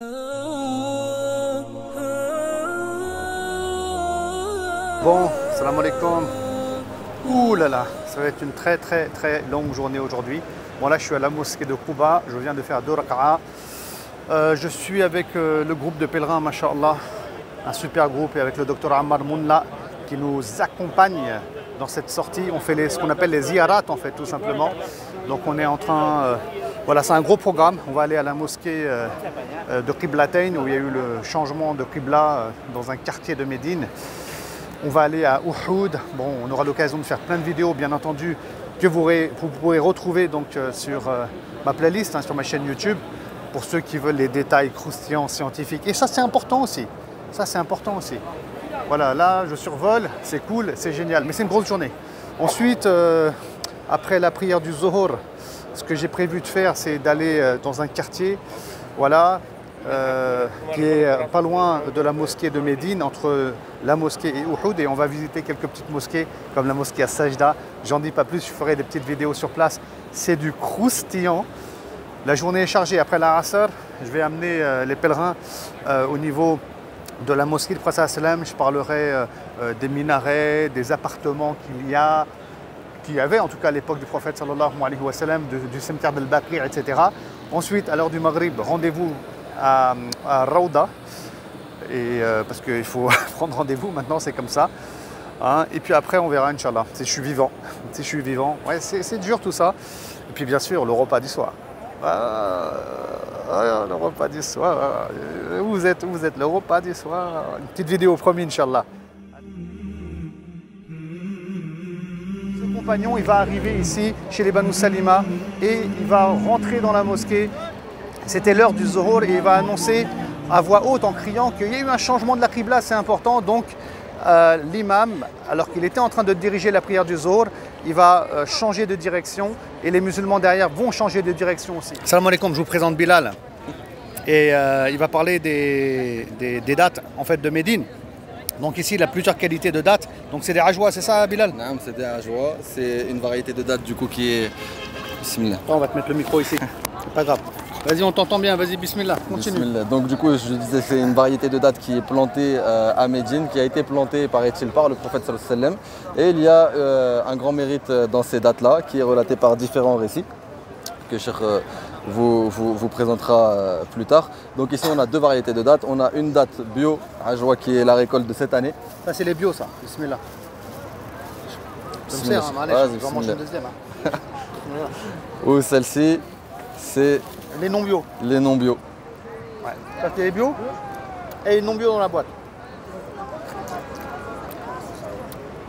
Bon, salam alaikum. Ouh là là, ça va être une très longue journée aujourd'hui. Bon là je suis à la mosquée de Quba, je viens de faire 2 raka'a. Je suis avec le groupe de pèlerins, masha'Allah, un super groupe, et avec le docteur Ammar Mounla qui nous accompagne dans cette sortie. On fait ce qu'on appelle les ziyarat en fait, tout simplement. Donc on est en train, voilà, c'est un gros programme. On va aller à la mosquée de Qiblatain où il y a eu le changement de Qibla dans un quartier de Médine. On va aller à Uhud. Bon, on aura l'occasion de faire plein de vidéos, bien entendu, que vous pourrez retrouver donc, sur ma playlist, hein, sur ma chaîne YouTube, pour ceux qui veulent les détails croustillants, scientifiques. Et ça, c'est important aussi. Ça, c'est important aussi. Voilà, là, je survole, c'est cool, c'est génial. Mais c'est une grosse journée. Ensuite, après la prière du Zohor, ce que j'ai prévu de faire, c'est d'aller dans un quartier, voilà, qui est pas loin de la mosquée de Médine, entre la mosquée et Uhud, et on va visiter quelques petites mosquées comme la mosquée à Sajda. J'en dis pas plus, je ferai des petites vidéos sur place. C'est du croustillant. La journée est chargée. Après la Asr, je vais amener les pèlerins au niveau de la mosquée du Prophète sallam. Je parlerai des minarets, des appartements qu'il y avait en tout cas à l'époque du prophète sallallahu alayhi wa sallam, du cimetière d'Al-Baqi', etc. Ensuite, à l'heure du Maghrib, rendez-vous à Rawda, et parce qu'il faut prendre rendez-vous maintenant, c'est comme ça. Hein. Et puis après, on verra, Inch'Allah, si je suis vivant. Si je suis vivant. Ouais, c'est dur tout ça. Et puis bien sûr, le repas du soir. Le repas du soir. Vous êtes le repas du soir. Une petite vidéo promis, Inch'Allah. Ce compagnon, il va arriver ici, chez les Banu Salima, et il va rentrer dans la mosquée. C'était l'heure du Zohor, et il va annoncer à voix haute en criant qu'il y a eu un changement de la Qibla, c'est important. Donc l'imam, alors qu'il était en train de diriger la prière du Zohor, il va changer de direction, et les musulmans derrière vont changer de direction aussi. Salam alaikum, je vous présente Bilal. Et il va parler des dates en fait, de Médine. Donc ici, il a plusieurs qualités de dates. Donc c'est des ajwa, c'est ça Bilal? Non, c'est des ajwa. C'est une variété de dates du coup qui est... Bismillah. On va te mettre le micro ici, c'est pas grave. Vas-y, on t'entend bien, vas-y, bismillah, continue. Bismillah. Donc du coup, je disais, c'est une variété de dates qui est plantée à Médine, qui a été plantée, paraît-il, par le prophète sallallahu alayhi wa sallam. Et il y a un grand mérite dans ces dates-là, qui est relaté par différents récits, que Cheikh vous présentera plus tard. Donc ici, on a deux variétés de dates. On a une date bio, ajwa, qui est la récolte de cette année. Ça, c'est les bio, ça, bismillah. Je me sers, hein, allez, je vais en manger une deuxième. Hein. Ou celle-ci, c'est... Les non bio. Les non bio. Ouais. Ça c'est les bio et les non bio dans la boîte.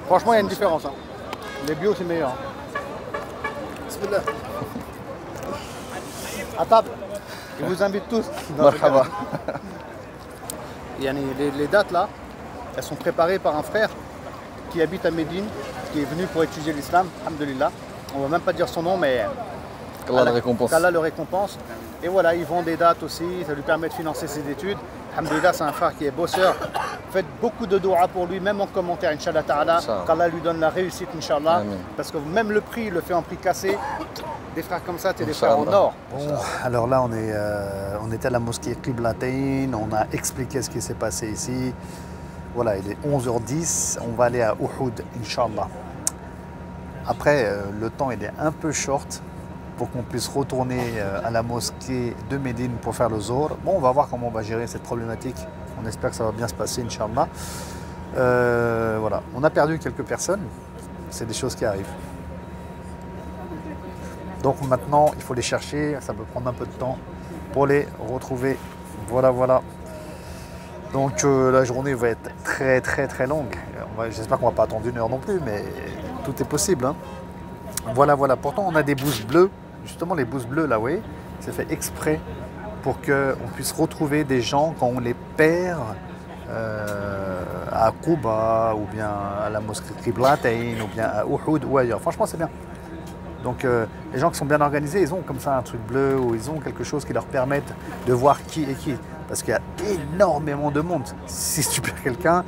Franchement, il y a une différence. Hein. Les bio, c'est meilleur. Bismillah. À table. Je vous invite tous. Marhaba. Les dates là, elles sont préparées par un frère qui habite à Médine, qui est venu pour étudier l'islam, alhamdoulilah. On va même pas dire son nom, mais qu'Allah le récompense. Qu'Allah le récompense. Et voilà, ils vendent des dates aussi, ça lui permet de financer ses études. Alhamdoulilah, c'est un frère qui est bosseur. Faites beaucoup de doua pour lui, même en commentaire, Inch'Allah Ta'ala. Qu'Allah lui donne la réussite, Inch'Allah. Amen. Parce que même le prix, il le fait en prix cassé. Des frères comme ça, t'es des frères en or. Bon, alors là, on était à la mosquée Qiblatain, on a expliqué ce qui s'est passé ici. Voilà, il est 11h10, on va aller à Uhud, Inch'Allah. Après, le temps il est un peu short pour qu'on puisse retourner à la mosquée de Médine pour faire le Zohor. Bon, on va voir comment on va gérer cette problématique. On espère que ça va bien se passer, Inch'Allah. Voilà, on a perdu quelques personnes. C'est des choses qui arrivent. Donc maintenant, il faut les chercher. Ça peut prendre un peu de temps pour les retrouver. Voilà, voilà. Donc la journée va être très longue. J'espère qu'on ne va pas attendre 1 heure non plus, mais tout est possible. Hein. Voilà, voilà. Pourtant, on a des bouses bleues. Justement, les bouses bleues, là, oui, c'est fait exprès pour qu'on puisse retrouver des gens quand on les perd à Quba, ou bien à la mosquée Qiblatain, ou bien à Uhud, ou ailleurs. Franchement, c'est bien. Donc, les gens qui sont bien organisés, ils ont comme ça un truc bleu, ou ils ont quelque chose qui leur permette de voir qui est qui. Parce qu'il y a énormément de monde. Si tu perds quelqu'un,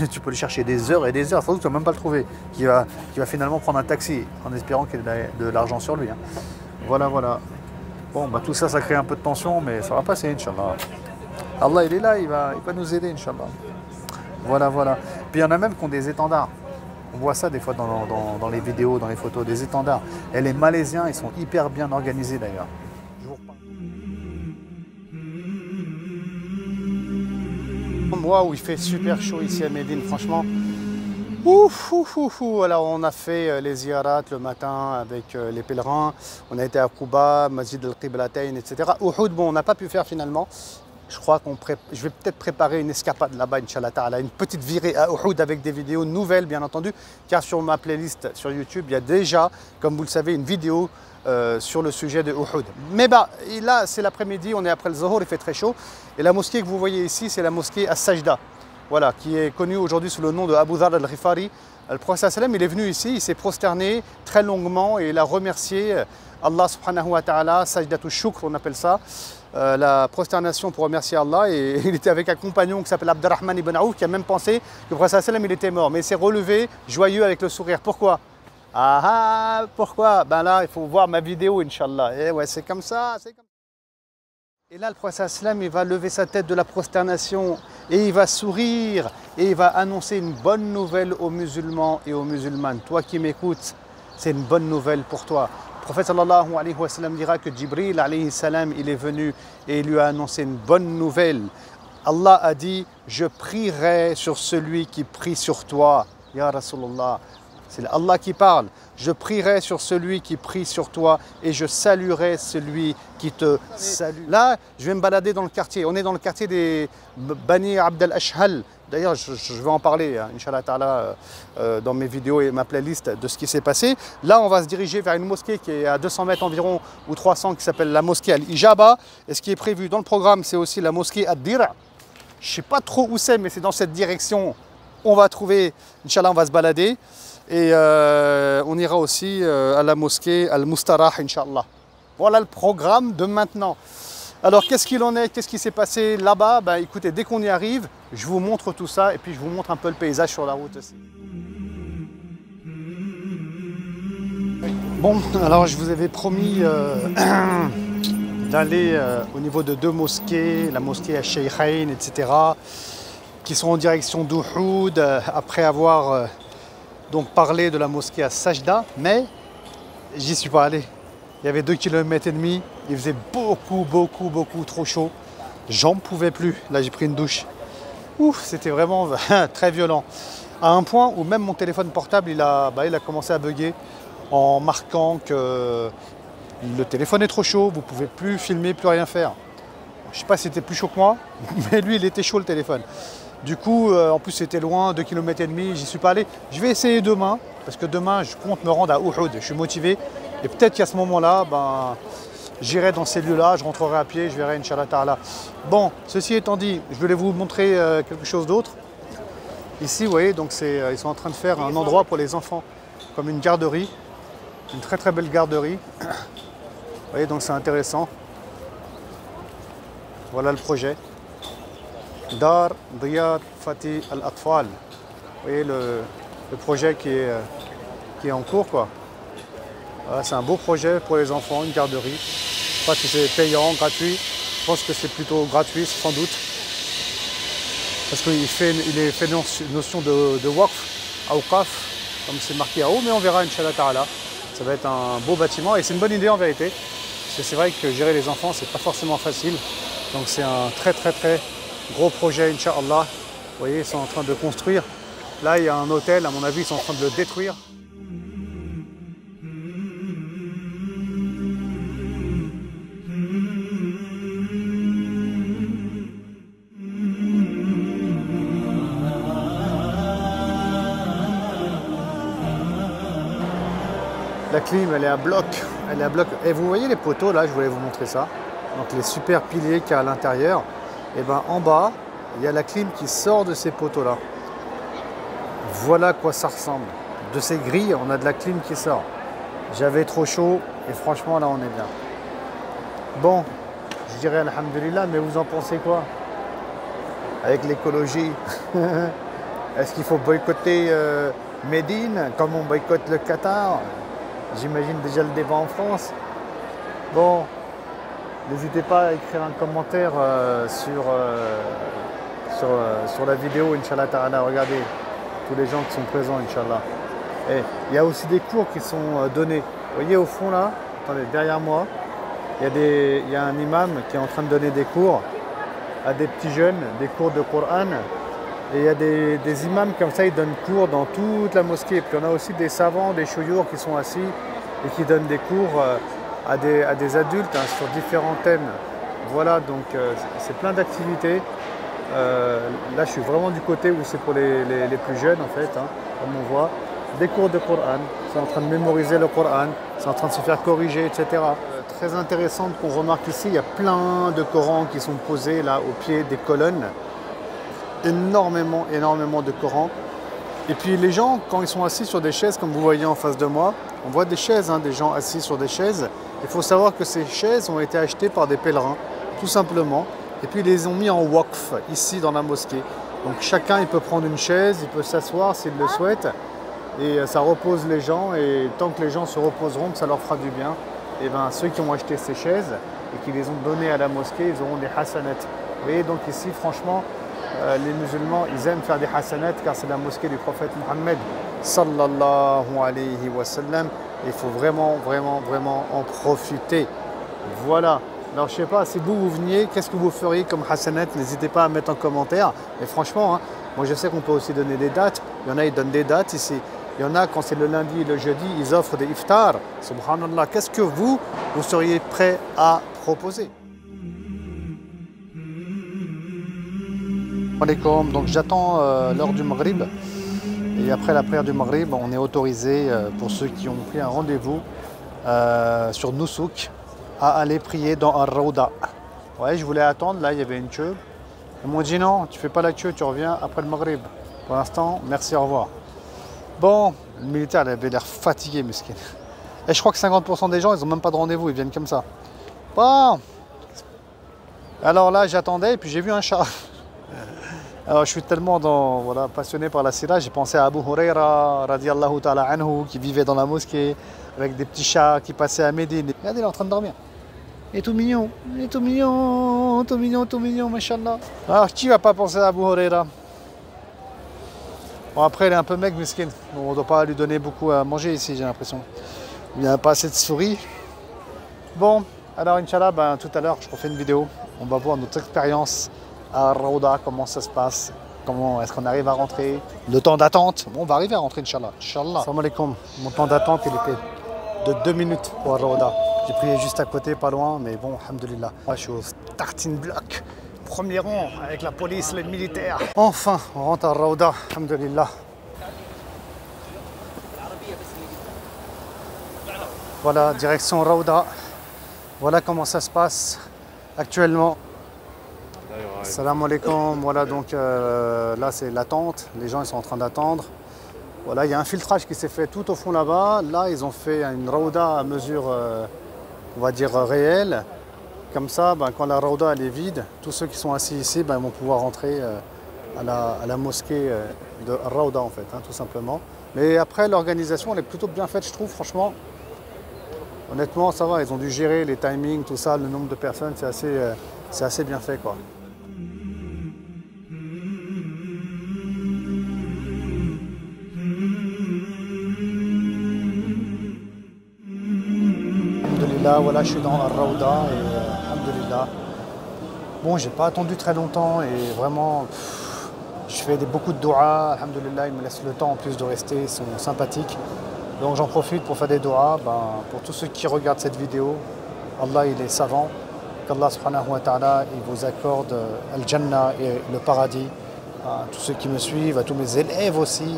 tu peux le chercher des heures et des heures, sans doute tu ne vas même pas le trouver, qui va finalement prendre un taxi en espérant qu'il ait de l'argent sur lui. Hein. Voilà, voilà. Bon, bah, tout ça, ça crée un peu de tension, mais ça va passer, Inch'Allah. Allah, il est là, il va nous aider, Inch'Allah. Voilà, voilà. Puis il y en a même qui ont des étendards. On voit ça des fois dans les vidéos, dans les photos, des étendards. Et les Malaisiens, ils sont hyper bien organisés d'ailleurs. Moi, où il fait super chaud ici à Médine, franchement. Ouf, ouf, ouf, ouf. Alors, on a fait les ziyarats le matin avec les pèlerins. On a été à Quba, Masjid al-Qiblatayn, etc. Uhud, bon, on n'a pas pu faire finalement. Je crois je vais peut-être préparer une escapade là-bas, Inch'Allah Ta'ala, une petite virée à Uhud avec des vidéos nouvelles, bien entendu, car sur ma playlist sur YouTube, il y a déjà, comme vous le savez, une vidéo sur le sujet de Uhud. Mais bah, là, c'est l'après-midi, on est après le Zohor, il fait très chaud. Et la mosquée que vous voyez ici, c'est la mosquée As-Sajda, voilà, qui est connue aujourd'hui sous le nom de Abu Dharr al-Ghifari. Le prophète sallam, il est venu ici, il s'est prosterné très longuement et il a remercié Allah subhanahu wa ta'ala, Sajdatu Shukr, on appelle ça. La prosternation pour remercier Allah, et il était avec un compagnon qui s'appelle Abdurrahman ibn Aouf qui a même pensé que le prophète sallam il était mort, mais il s'est relevé joyeux avec le sourire. Pourquoi? Ah, pourquoi? Ben là, il faut voir ma vidéo, Inch'Allah. Et ouais, c'est comme ça, c'est comme ça. Et là, le prophète sallam il va lever sa tête de la prosternation et il va sourire et il va annoncer une bonne nouvelle aux musulmans et aux musulmanes. Toi qui m'écoutes, c'est une bonne nouvelle pour toi. Le prophète sallallahu alayhi wa sallam dira que Jibril alayhi salam il est venu et il lui a annoncé une bonne nouvelle. Allah a dit, je prierai sur celui qui prie sur toi, ya Rasulullah. C'est Allah qui parle. Je prierai sur celui qui prie sur toi et je saluerai celui qui te salue. Là, je vais me balader dans le quartier. On est dans le quartier des Bani Abd al-Ashhal. D'ailleurs, je vais en parler, Inch'Allah Ta'ala, dans mes vidéos et ma playlist de ce qui s'est passé. Là, on va se diriger vers une mosquée qui est à 200 mètres environ ou 300, qui s'appelle la mosquée Al-Ijaba. Et ce qui est prévu dans le programme, c'est aussi la mosquée Ad-Dir'. Je ne sais pas trop où c'est, mais c'est dans cette direction. On va trouver, Inch'Allah, on va se balader. Et on ira aussi à la mosquée Al-Mustarah, Inch'Allah. Voilà le programme de maintenant. Alors, qu'est-ce qu'il en est? Qu'est-ce qui s'est passé là-bas? Ben, écoutez, dès qu'on y arrive, je vous montre tout ça et puis je vous montre un peu le paysage sur la route aussi. Bon, alors je vous avais promis d'aller au niveau de deux mosquées, la mosquée à Sheikhain, etc., qui sont en direction d'Uhud, après avoir donc parlé de la mosquée à Sajda, mais j'y suis pas allé. Il y avait 2,5 km, il faisait beaucoup trop chaud. J'en pouvais plus. Là, j'ai pris une douche. Ouf, c'était vraiment très violent. À un point où même mon téléphone portable, il a commencé à bugger en marquant que le téléphone est trop chaud, vous ne pouvez plus filmer, plus rien faire. Je ne sais pas si c'était plus chaud que moi, mais lui, il était chaud le téléphone. Du coup, en plus, c'était loin, 2,5 km, j'y suis pas allé. Je vais essayer demain, parce que demain, je compte me rendre à Uhud. Je suis motivé. Et peut-être qu'à ce moment-là, ben, j'irai dans ces lieux-là, je rentrerai à pied, je verrai, Inch'Allah Ta'ala. Bon, ceci étant dit, je voulais vous montrer quelque chose d'autre. Ici, vous voyez, donc ils sont en train de faire un endroit pour les enfants, comme une garderie. Une très belle garderie. Vous voyez, donc c'est intéressant. Voilà le projet. Dar Diyar Fatih Al-Atfal. Vous voyez le projet qui est en cours, quoi. Voilà, c'est un beau projet pour les enfants, une garderie. Je ne sais pas si c'est payant, gratuit. Je pense que c'est plutôt gratuit, sans doute. Parce qu'il est fait notion de waqf, awqaf, comme c'est marqué en haut, mais on verra, Inch'Allah Ta'ala. Ça va être un beau bâtiment et c'est une bonne idée en vérité. Parce que c'est vrai que gérer les enfants, c'est pas forcément facile. Donc c'est un très gros projet, Inch'Allah. Vous voyez, ils sont en train de construire. Là, il y a un hôtel, à mon avis, ils sont en train de le détruire. La clim, elle est à bloc. Elle est à bloc. Et vous voyez les poteaux, là, je voulais vous montrer ça. Donc les super piliers qu'il y a à l'intérieur. Et bien en bas, il y a la clim qui sort de ces poteaux-là. Voilà à quoi ça ressemble. De ces grilles, on a de la clim qui sort. J'avais trop chaud et franchement, là, on est bien. Bon, je dirais alhamdulillah, mais vous en pensez quoi? Avec l'écologie, est-ce qu'il faut boycotter Médine comme on boycotte le Qatar? J'imagine déjà le débat en France. Bon, N'hésitez pas à écrire un commentaire sur la vidéo, Inch'Allah Ta'ala. Regardez tous les gens qui sont présents, Inch'Allah. Et il y a aussi des cours qui sont donnés. Vous voyez au fond là, attendez, derrière moi, il y a un imam qui est en train de donner des cours à des petits jeunes, des cours de Coran. Et il y a des imams comme ça, ils donnent cours dans toute la mosquée. Et puis on a aussi des savants, des chouyours qui sont assis et qui donnent des cours à des adultes sur différents thèmes. Voilà, donc c'est plein d'activités. Là, je suis vraiment du côté où c'est pour les plus jeunes en fait, comme on voit. Des cours de Coran, c'est en train de mémoriser le Coran, c'est en train de se faire corriger, etc. Très intéressant qu'on remarque ici, il y a plein de Corans qui sont posés là au pied des colonnes. Énormément de Corans. Et puis les gens, quand ils sont assis sur des chaises, comme vous voyez en face de moi, on voit des chaises, des gens assis sur des chaises. Il faut savoir que ces chaises ont été achetées par des pèlerins, tout simplement. Et puis ils les ont mis en waqf, ici dans la mosquée. Donc chacun, il peut prendre une chaise, il peut s'asseoir s'il le souhaite. Et ça repose les gens, et tant que les gens se reposeront, que ça leur fera du bien, et bien ceux qui ont acheté ces chaises et qui les ont données à la mosquée, ils auront des hasanat. Vous voyez, donc ici, franchement, les musulmans, ils aiment faire des hasanat car c'est la mosquée du prophète Mohammed sallallahu alayhi wa sallam. Il faut vraiment en profiter. Voilà. Alors je ne sais pas, si vous veniez, qu'est-ce que vous feriez comme hasanat? N'hésitez pas à mettre en commentaire. Et franchement, moi je sais qu'on peut aussi donner des dates. Il y en a, ils donnent des dates ici. Il y en a, quand c'est le lundi et le jeudi, ils offrent des iftars. Subhanallah, qu'est-ce que vous seriez prêt à proposer? Donc j'attends l'heure du Maghrib. Et après la prière du Maghrib, on est autorisé, pour ceux qui ont pris un rendez-vous sur Nousouk, à aller prier dans Ar-Rawda. Ouais, je voulais attendre, là il y avait une queue. Ils m'ont dit non, tu fais pas la queue, tu reviens après le Maghrib. Pour l'instant, merci, au revoir. Bon, le militaire il avait l'air fatigué, mesquin. Et je crois que 50% des gens, ils n'ont même pas de rendez-vous, ils viennent comme ça. Bon. Alors là, j'attendais et puis j'ai vu un chat. Alors je suis tellement passionné par la sira, j'ai pensé à Abu Huraira, radiallahu ta'ala anhu, qui vivait dans la mosquée, avec des petits chats qui passaient à Médine. Regardez, il est en train de dormir. Il est tout mignon, mashallah. Alors qui va pas penser à Abu Huraira? Bon, après il est un peu maigre, miskin. On ne doit pas lui donner beaucoup à manger ici, j'ai l'impression. Il n'y a pas assez de souris. Bon, alors Inch'Allah, tout à l'heure je refais une vidéo. On va voir notre expérience à Rawda, comment ça se passe, comment est-ce qu'on arrive à rentrer, le temps d'attente. Bon, on va arriver à rentrer, Inch'Allah. Salam alaikum. Mon temps d'attente, il était de 2 minutes pour Rawda. J'ai prié juste à côté, pas loin, mais bon, alhamdoulilah. Moi, je suis au starting block, premier rang, avec la police, les militaires. Enfin, on rentre à Rawda, alhamdoulilah. Voilà, direction Rawda. Voilà comment ça se passe actuellement. Salam alaikum. Voilà, donc là c'est l'attente, les gens ils sont en train d'attendre. Voilà, il y a un filtrage qui s'est fait tout au fond là-bas. Là ils ont fait une Rawda à mesure, on va dire réelle. Comme ça, quand la Rawda elle est vide, tous ceux qui sont assis ici ils vont pouvoir rentrer à la mosquée de Rawda en fait, tout simplement. Mais après l'organisation elle est plutôt bien faite, je trouve, franchement. Honnêtement ça va, ils ont dû gérer les timings, tout ça, le nombre de personnes, c'est assez bien fait quoi. Alhamdulillah, voilà, je suis dans la Rawda et alhamdulillah. Bon, j'ai pas attendu très longtemps et vraiment, je fais beaucoup de doigts. Alhamdulillah, ils me laissent le temps en plus de rester, ils sont sympathiques. Donc j'en profite pour faire des doigts. Pour tous ceux qui regardent cette vidéo, Allah il est savant. Qu'Allah subhanahu wa ta'ala il vous accorde Al-Jannah et le paradis. À tous ceux qui me suivent, à tous mes élèves aussi.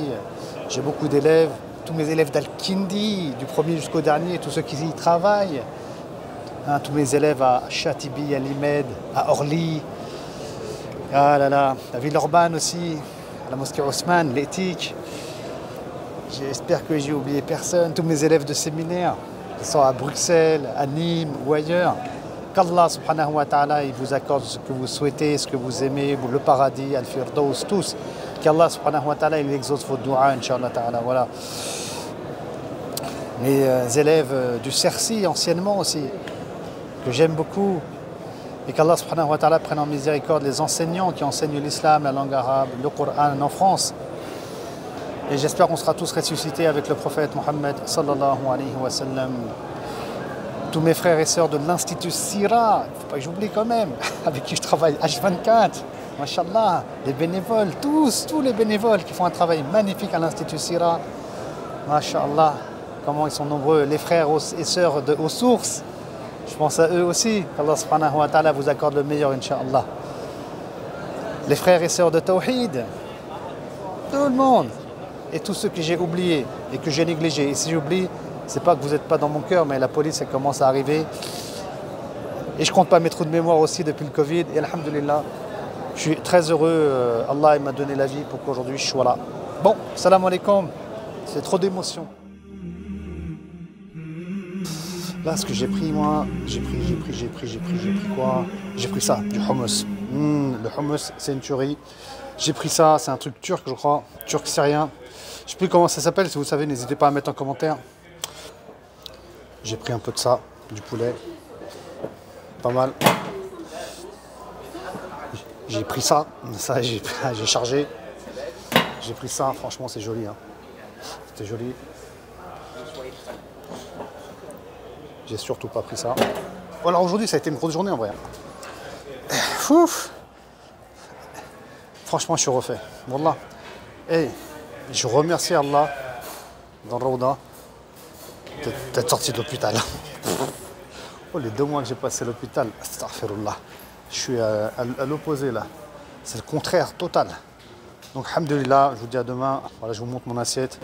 J'ai beaucoup d'élèves. Tous mes élèves d'Al-Kindi, du premier jusqu'au dernier, tous ceux qui y travaillent. Tous mes élèves à Chatibi, à Limed, à Orly. Ah là là, à Villeurbanne aussi, à la mosquée Haussmann, l'éthique. J'espère que j'ai oublié personne. Tous mes élèves de séminaire, qui sont à Bruxelles, à Nîmes ou ailleurs. Qu'Allah subhanahu wa ta'ala il vous accorde ce que vous souhaitez, ce que vous aimez, le paradis, Al-Firdaus, tous. Qu'Allah subhanahu wa ta'ala il exauce vos doigts, Inch'Allah ta'ala. Voilà. Mes élèves du CERCI anciennement aussi, que j'aime beaucoup. Et qu'Allah subhanahu wa ta'ala prenne en miséricorde les enseignants qui enseignent l'islam, la langue arabe, le Coran en France. Et j'espère qu'on sera tous ressuscités avec le prophète Mohammed sallallahu alayhi wa sallam. Tous mes frères et sœurs de l'Institut Sira, il ne faut pas que j'oublie quand même, avec qui je travaille H24, Masha'Allah, les bénévoles, tous les bénévoles qui font un travail magnifique à l'Institut Sira. Masha'Allah, comment ils sont nombreux, les frères et sœurs aux sources. Je pense à eux aussi, qu'Allah subhanahu wa ta'ala vous accorde le meilleur, Inch'Allah. Les frères et sœurs de Tawhid, tout le monde. Et tous ceux que j'ai oubliés et que j'ai négligés. Et si j'oublie, c'est pas que vous n'êtes pas dans mon cœur, mais la police elle commence à arriver. Et je compte pas mes trous de mémoire aussi depuis le Covid. Et alhamdulillah, je suis très heureux. Allah m'a donné la vie pour qu'aujourd'hui je sois là. Bon, salam alaikum. C'est trop d'émotions. Là, ce que j'ai pris, moi, j'ai pris quoi? J'ai pris ça, du hummus. Le hummus, c'est une tuerie. J'ai pris ça, c'est un truc turc, je crois. Turc syrien. Je ne sais plus comment ça s'appelle, si vous savez, n'hésitez pas à mettre en commentaire. J'ai pris un peu de ça, du poulet. Pas mal. J'ai pris ça, j'ai chargé. J'ai pris ça, franchement c'est joli. Hein. C'était joli. J'ai surtout pas pris ça. Voilà, aujourd'hui ça a été une grosse journée en vrai. Ouf. Franchement je suis refait. Wallah. Et je remercie Allah dans le Rawda d'être sorti de l'hôpital. Oh, les 2 mois que j'ai passé à l'hôpital, astaghfirullah. Je suis à l'opposé là. C'est le contraire total. Donc, alhamdulillah, je vous dis à demain. Voilà, je vous montre mon assiette.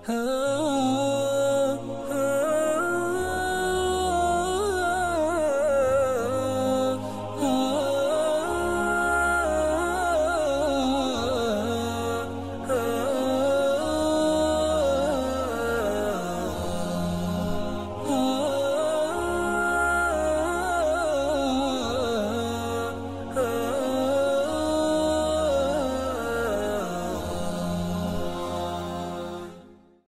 Oh